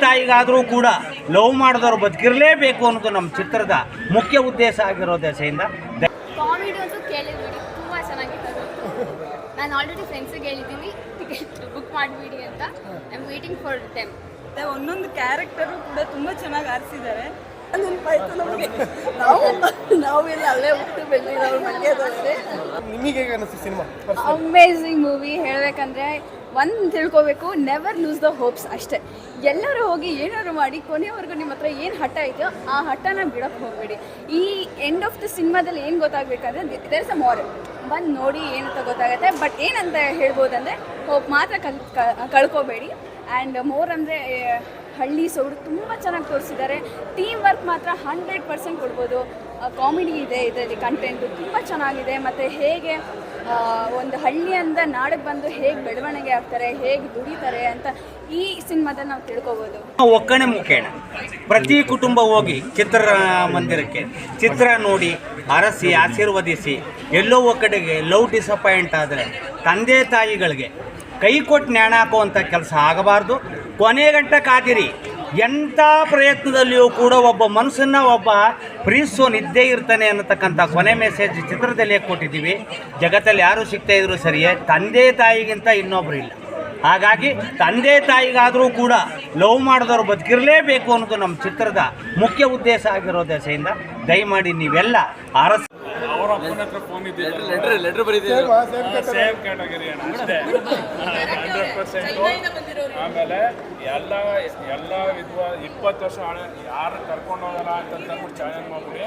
ತಾಯಿಗಾದರೂ ಕೂಡ ಲವ್ ಮಾಡಿದವರು ಬದುಕಿರಲೇಬೇಕು ಅನ್ನೋದು ನಮ್ಮ ಚಿತ್ರದ ಮುಖ್ಯ ಉದ್ದೇಶ ಆಗಿರೋ ದೆಸೆಯಿಂದ ಕಾಮಿಡಿ ಅಂತೂ ಕೇಳಿಬಿಡಿ, ತುಂಬ ಚೆನ್ನಾಗಿತ್ತು. ನಾನು ಆಲ್ರೆಡಿ ಫ್ರೆಂಡ್ಸಿಗೆ ಹೇಳಿದ್ದೀನಿ ಟಿಕೆಟ್ ಬುಕ್ ಮಾಡಿಬಿಡಿ ಅಂತ. I am waiting for them. ಒಂದೊಂದು ಕ್ಯಾರೆಕ್ಟರು ಕೂಡ ತುಂಬ ಚೆನ್ನಾಗಿ ಆರಿಸಿದ್ದಾರೆ. ನಾವೆಲ್ಲ ಅಲ್ಲೇ ಹುಟ್ಟು ಬೆಳೆದಿರೋರು ಮಂಡ್ಯದವ್ರೆ. ನಿಮಗೆ ಹೇಗೆ ಅನಿಸ್ತು ಸಿನಿಮಾ? Amazing movie. ಹೇಳಬೇಕಂದ್ರೆ ಒಂದು ತಿಳ್ಕೊಬೇಕು, ನೆವರ್ ಲೂಸ್ ದ ಹೋಪ್ಸ್ ಅಷ್ಟೇ. ಎಲ್ಲರೂ ಹೋಗಿ ಏನಾದ್ರು ಮಾಡಿ ಕೊನೆಯವರೆಗೂ ನಿಮ್ಮ ಹತ್ರ ಏನು ಹಠ ಇದೆಯೋ ಆ ಹಠನ ಬಿಡೋಕ್ಕೆ ಹೋಗಬೇಡಿ. ಈ ಎಂಡ್ ಆಫ್ ದ ಸಿನಿಮಾದಲ್ಲಿ ಏನು ಗೊತ್ತಾಗಬೇಕಂದ್ರೆ ದೇರ್ ಇಸ್ ಅ ಮಾರಲ್. ಬಂದು ನೋಡಿ ಏನಂತ ಗೊತ್ತಾಗುತ್ತೆ. ಬಟ್ ಏನಂತ ಹೇಳ್ಬೋದಂದರೆ ಹೋಪ್ ಮಾತ್ರ ಕಳ್ಕೊಬೇಡಿ. ಆ್ಯಂಡ್ ಮೋರ್ ಅಂದರೆ ಹಳ್ಳಿ ಸೊಗಡು ತುಂಬ ಚೆನ್ನಾಗಿ ತೋರಿಸಿದ್ದಾರೆ. ಟೀಮ್ ವರ್ಕ್ ಮಾತ್ರ 100% ಕೊಡ್ಬೋದು. ಕಾಮಿಡಿ ಇದೆ ಇದರಲ್ಲಿ, ಕಂಟೆಂಟು ತುಂಬ ಚೆನ್ನಾಗಿದೆ. ಮತ್ತು ಹೇಗೆ ಒಂದು ಹಳ್ಳಿಯಿಂದ ನಾಡಿಗೆ ಬಂದು ಹೇಗೆ ಬೆಳವಣಿಗೆ ಆಗ್ತಾರೆ, ಹೇಗೆ ದುಡಿತಾರೆ ಅಂತ ಈ ಸಿನಿಮಾದಲ್ಲಿ ನಾವು ತಿಳ್ಕೊಬೋದು. ಒಕ್ಕಣೆ ಮುಖೇಣ ಪ್ರತಿ ಕುಟುಂಬ ಹೋಗಿ ಚಿತ್ರಮಂದಿರಕ್ಕೆ ಚಿತ್ರ ನೋಡಿ ಅರಸಿ ಆಶೀರ್ವದಿಸಿ ಎಲ್ಲೋ ಒಕ್ಕಡೆಗೆ ಲವ್ ಡಿಸಪಾಯಿಂಟ್ ಆದರೆ ತಂದೆ ತಾಯಿಗಳಿಗೆ ಕೈ ಕೊಟ್ಟು ನ್ಯಾಣ ಹಾಕುವಂಥ ಕೆಲಸ ಆಗಬಾರ್ದು. ಕೊನೆಗಂಟ ಕಾದಿರಿ. ಎಂಥ ಪ್ರಯತ್ನದಲ್ಲಿಯೂ ಕೂಡ ಒಬ್ಬ ಮನಸ್ಸನ್ನು ಒಬ್ಬ ಪ್ರೀತಿಸೋನಿದ್ದೇ ಇರ್ತಾನೆ ಅನ್ನತಕ್ಕಂಥ ಕೊನೆ ಮೆಸೇಜ್ ಚಿತ್ರದಲ್ಲೇ ಕೊಟ್ಟಿದ್ದೀವಿ. ಜಗತ್ತಲ್ಲಿ ಯಾರು ಸಿಗ್ತಾ ಇದ್ರು ಸರಿಯೇ, ತಂದೆ ತಾಯಿಗಿಂತ ಇನ್ನೊಬ್ಬರು ಇಲ್ಲ. ಹಾಗಾಗಿ ತಂದೆ ತಾಯಿಗಾದರೂ ಕೂಡ ಲವ್ ಮಾಡಿದವರು ಬದುಕಿರಲೇಬೇಕು ಅನ್ನೋದು ನಮ್ಮ ಚಿತ್ರದ ಮುಖ್ಯ ಉದ್ದೇಶ ಆಗಿರೋ ದೆಸೆಯಿಂದ ದಯಮಾಡಿ ನೀವೆಲ್ಲ ಅರಸ ಅವರ ಅಪ್ಪನ ಹತ್ರ ಫೋನ್ ಲೆಟರ್ ಬರೀತೀವಿ. ಸೇಮ್ ಕ್ಯಾಟಗರಿ ಅಷ್ಟೇ 100%. ಆಮೇಲೆ ಎಲ್ಲ 20 ವರ್ಷ ಯಾರು ಕರ್ಕೊಂಡು ಹೋಗಲ್ಲ ಅಂತಂದ್ಬಿಟ್ಟು ಚಾಲೆಂಜ್ ಮಾಡ್ಬಿಡಿ.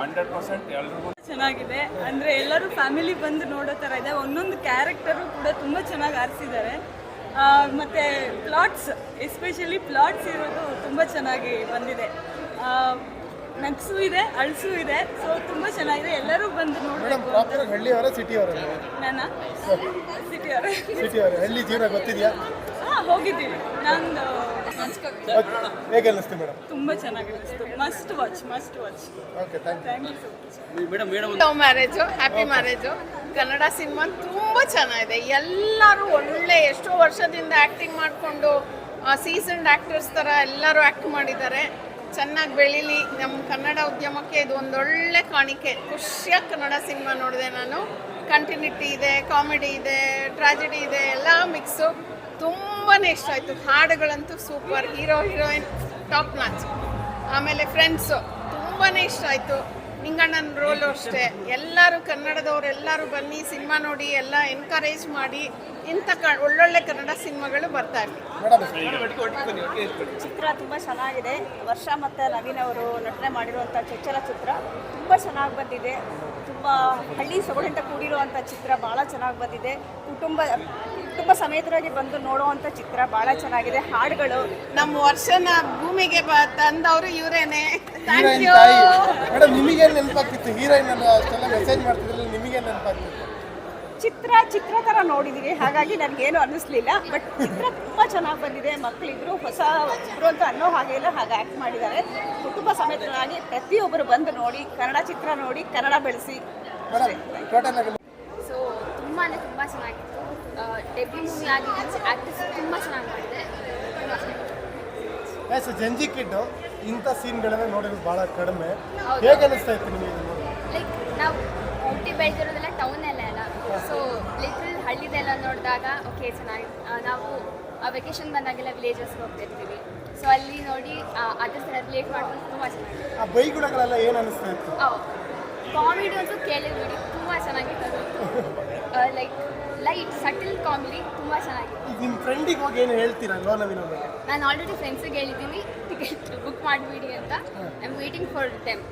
100% ಎಲ್ರಿಗೂ ಚೆನ್ನಾಗಿದೆ. ಅಂದರೆ ಎಲ್ಲರೂ ಫ್ಯಾಮಿಲಿ ಬಂದು ನೋಡೋ ಥರ ಇದೆ. ಒಂದೊಂದು ಕ್ಯಾರೆಕ್ಟರು ಕೂಡ ತುಂಬ ಚೆನ್ನಾಗಿ ಆರಿಸಿದ್ದಾರೆ. ಮತ್ತು ಪ್ಲಾಟ್ಸ್, ಎಸ್ಪೆಷಲಿ ಪ್ಲಾಟ್ಸ್ ಇರೋದು ತುಂಬ ಚೆನ್ನಾಗಿ ಬಂದಿದೆ. ನಗ್ಸು ಇದೆ, ಅಳ್ಸು ಇದೆ. ಸೊ ತುಂಬ ಚೆನ್ನಾಗಿದೆ. ಎಲ್ಲರೂ ಬಂದು ನೋಡಬೇಕು. ಹಳ್ಳಿಯವರ ಸಿಟಿಯವರ? ನಾನು ಸಿಟಿಯವರ. ಹಳ್ಳಿ ಜೀವನ ಗೊತ್ತಿದೆಯಾ? ಹಾಂ, ಹೋಗಿದ್ದೀವಿ. ನಂದು ಹೇಗೆ ಅನ್ನಿಸ್ತು ಮೇಡಮ್? ತುಂಬ ಚೆನ್ನಾಗಿ ಅನಿಸ್ತು. Must watch. Okay, thank you. Love marriage, happy marriage Kannada cinema ತುಂಬ ಚೆನ್ನಾಗಿದೆ. ಎಲ್ಲರೂ ಒಳ್ಳೆ ಎಷ್ಟೋ ವರ್ಷದಿಂದ ಆ್ಯಕ್ಟಿಂಗ್ ಮಾಡಿಕೊಂಡು ಸೀಸನ್ಡ್ ಆ್ಯಕ್ಟರ್ಸ್ ಥರ ಎಲ್ಲರೂ ಆ್ಯಕ್ಟ್ ಮಾಡಿದ್ದಾರೆ. ಚೆನ್ನಾಗಿ ಬೆಳೀಲಿ ನಮ್ಮ ಕನ್ನಡ ಉದ್ಯಮಕ್ಕೆ. ಇದು ಒಂದೊಳ್ಳೆ ಕಾಣಿಕೆ. ಖುಷಿಯಾಗಿ ಕನ್ನಡ ಸಿನಿಮಾ ನೋಡಿದೆ ನಾನು. ಕಂಟಿನ್ಯೂಟಿ ಇದೆ, ಕಾಮಿಡಿ ಇದೆ, ಟ್ರಾಜಿಡಿ ಇದೆ, ಎಲ್ಲ ಮಿಕ್ಸು. ತುಂಬಾ ಇಷ್ಟ ಆಯಿತು. ಹಾಡುಗಳಂತೂ ಸೂಪರ್. Heroine top notch. ಆಮೇಲೆ ಫ್ರೆಂಡ್ಸು ತುಂಬಾ ಇಷ್ಟ ಆಯಿತು. ನಿಂಗಣ್ಣನ ರೋಲು ಅಷ್ಟೇ. ಎಲ್ಲರೂ ಕನ್ನಡದವ್ರು ಎಲ್ಲರೂ ಬನ್ನಿ ಸಿನಿಮಾ ನೋಡಿ, ಎಲ್ಲ ಎನ್ಕರೇಜ್ ಮಾಡಿ. ಇಂಥ ಒಳ್ಳೊಳ್ಳೆ ಕನ್ನಡ ಸಿನಿಮಾಗಳು ಬರ್ತಾ ಇರಲಿ. ಚಿತ್ರ ತುಂಬ ಚೆನ್ನಾಗಿದೆ. ವರ್ಷ ಮತ್ತು ನವೀನ್ ಅವರು ನಟನೆ ಮಾಡಿರುವಂಥ ಚೊಚ್ಚಲ ಚಿತ್ರ ತುಂಬ ಚೆನ್ನಾಗಿ ಬಂದಿದೆ. ತುಂಬ ಹಳ್ಳಿ ಸೊಗಡಿಂದ ಕೂಡಿರುವಂಥ ಚಿತ್ರ ಭಾಳ ಚೆನ್ನಾಗಿ ಬಂದಿದೆ. ಕುಟುಂಬ ಸಮೇತರಾಗಿ ಬಂದು ನೋಡುವಂಥ ಚಿತ್ರ ಭಾಳ ಚೆನ್ನಾಗಿದೆ. ಹಾಡುಗಳು ನಮ್ಮ ವರ್ಷನ ಭೂಮಿಗೆ ತಂದವರು ಇವರೇನೆ. ಮೇಡಮ್, ನಿಮಗೆ ನೆನಪಾಗ್ತಿತ್ತು ಹೀರೋಯಿನ್ ಅಷ್ಟೆಲ್ಲ ಮೆಸೇಜ್ ಮಾಡ್ತಿದ್ರಲ್ಲ, ನಿಮಗೆ ನೆನಪಾಗ್ತಿತ್ತು? ಚಿತ್ರ ಥರ ನೋಡಿದ್ದೀವಿ, ಹಾಗಾಗಿ ನನಗೇನು ಅನ್ನಿಸ್ಲಿಲ್ಲ. ಬಟ್ ಚಿತ್ರ ತುಂಬ ಚೆನ್ನಾಗಿ ಬಂದಿದೆ. ಮಕ್ಕಳಿದ್ರು ಹೊಸಬ್ರು ಅಂತ ಅನ್ನೋ ಹಾಗೆಲ್ಲ ಹಾಗೆ ಆ್ಯಕ್ಟ್ ಮಾಡಿದ್ದಾರೆ. ಕುಟುಂಬ ಸಮೇತರಾಗಿ ಪ್ರತಿಯೊಬ್ಬರು ಬಂದು ನೋಡಿ, ಕನ್ನಡ ಚಿತ್ರ ನೋಡಿ, ಕನ್ನಡ ಬೆಳೆಸಿ. ಸೊ ತುಂಬಾ ಚೆನ್ನಾಗಿತ್ತು. ಡೆಬ್ಯೂ ಮೂವಿ ಆಗಿದ್ದು ಆ್ಯಕ್ಟರ್ಸ್ ತುಂಬ ಚೆನ್ನಾಗಿ ಮಾಡಿದೆ. ಜಂಜಿ ಕಿಡ್ ಇಂಥ ಸೀನ್ಗಳನ್ನ ನೋಡಿರೋದು ಭಾಳ ಕಡಿಮೆ. ಹೇಗೆ ಅನಿಸ್ತಾ ಇತ್ತು ನಿಮಗೆ? ಲೈಕ್ ನಾವು ಹುಟ್ಟಿ ಬೆಳೆದಿರೋದೆಲ್ಲ ಟೌನಲ್ಲೇ ಅಲ್ಲ. ಸೊ ಲಿಟ್ರಲ್ ಹಳ್ಳಿದೆಲ್ಲ ನೋಡಿದಾಗ ಓಕೆ ಚೆನ್ನಾಗಿ. ನಾವು ವೆಕೇಶನ್ ಬಂದಾಗೆಲ್ಲ ವಿಲೇಜಸ್ಗೆ ಹೋಗ್ತಿರ್ತೀವಿ. ಸೊ ಅಲ್ಲಿ ನೋಡಿ ಅದ್ರ ಥರ ರಿಲೇಟ್ ಮಾಡೋದು ತುಂಬ ಚೆನ್ನಾಗಿದೆ. ಆ ಬೈಗುಳಗಳೆಲ್ಲ ಏನು ಅನಿಸ್ತಾ ಇತ್ತು? ಕಾಮಿಡಿ ಅಂತೂ ಕೇಳಿಬಿಡಿ, ತುಂಬ ಚೆನ್ನಾಗಿತ್ತು. ಲೈಕ್ ಲೈಟ್ ಸಟಲ್ ಕಾಮಿಡಿ ತುಂಬ ಚೆನ್ನಾಗಿದೆ. ನಿಮ್ಮ ಫ್ರೆಂಡಿಗೆ ಹೋಗಿ ಏನು ಹೇಳ್ತೀರಾ ನವೀನ್ ಬಗ್ಗೆ? ನಾನು ಆಲ್ರೆಡಿ ಫ್ರೆಂಡ್ಸಿಗೆ ಹೇಳಿದ್ದೀನಿ ಟಿಕೆಟ್ ಬುಕ್ ಮಾಡಿಬಿಡಿ ಅಂತ. I am waiting for them.